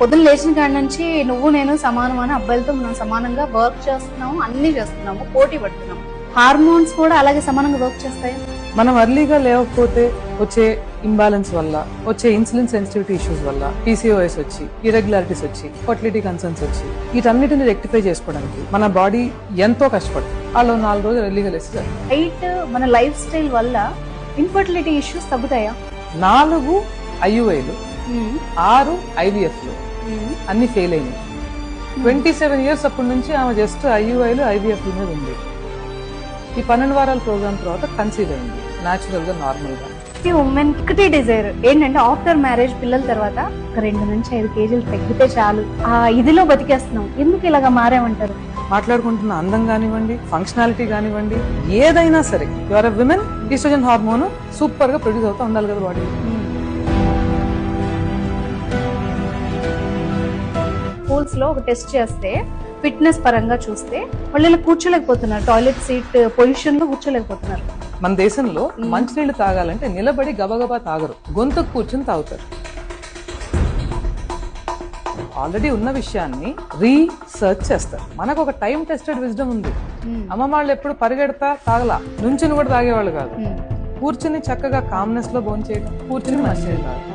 పొద్దున్న లేచిన కాడి నుంచి నువ్వు నేను సమానం అని అబ్బాయిలతో మనం సమానంగా వర్క్ చేస్తున్నాము, అన్ని చేస్తున్నాము, పోటీ పడుతున్నాము. హార్మోన్స్ కూడా అలాగే సమానంగా వర్క్ చేస్తాయి. మనం అర్లీగా లేకపోతే వచ్చే ఇంబాలెన్స్ వల్ల, వచ్చే ఇన్సులిన్ సెన్సిటివిటీ ఇష్యూస్ వల్ల PCOS వచ్చి, ఇరెగ్యులారిటీస్ వచ్చి, ఫర్టిలిటీ కన్సర్న్స్ వచ్చి, వీటన్నిటిని రెక్టిఫై చేసుకోవడానికి మన బాడీ ఎంతో కష్టపడుతుంది. వాళ్ళు 4 రోజులు ఎర్లీగా లేస్తే హైట్ మన లైఫ్ స్టైల్ వల్ల ఇన్ఫర్టిలిటీ ఇష్యూస్ తగ్గుతాయా? 4 IUIలు 6 IVFలు అన్ని ఫెయిల్ అయినాయి. 27 years అప్పటి నుంచి ఆమె జస్ట్ IUIలు IVFల మీద ఉంది. ఈ 12 వారాల ప్రోగ్రామ్ తర్వాత కన్సీవ్ అయింది నాచురల్ గా, నార్మల్ గా. ఈ ఉమెన్ ఒకటి డిజైర్ ఏంటంటే ఆఫ్టర్ మ్యారేజ్ పిల్లల తర్వాత ఒక 2 నుంచి 5 కేజీలు తగ్గితే చాలు, ఆ ఇదిలో బతికేస్తున్నాం. ఎందుకు ఇలాగా మారామంటారు? మాట్లాడుకుంటున్న అందం కానివ్వండి, ఫంక్షనాలిటీ కానివ్వండి, ఏదైనా సరే you're a women, estrogen hormone super గా ప్రొడ్యూస్ అవుతా ఉండాలి కదా బాడీ. స్కూల్స్ లో ఒక టెస్ట్ చేస్తే ఫిట్నెస్ పరంగా చూస్తే వాళ్ళు ఇలా కూర్చోలేకపోతున్నారు, టాయిలెట్ సీట్ పొజిషన్ లో కూర్చోలేకపోతున్నారు. మన దేశంలో మంచినీళ్లు తాగాలంటే నిలబడి గబగబా తాగరు, గొంతుకు కూర్చుని తాగుతారు. ఆల్రెడీ ఉన్న విషయాన్ని రీసెర్చ్ చేస్తారు. మనకు ఒక టైం టెస్టెడ్ విజ్డమ్ ఉంది. అమ్మమ్మ వాళ్ళు ఎప్పుడు పరిగెడతా తాగలా, నుంచుని కూడా తాగేవాళ్ళు కాదు. కూర్చుని చక్కగా కామ్నెస్ లో భోంచేయడం, కూర్చుని మంచినీళ్ళు తాగడం.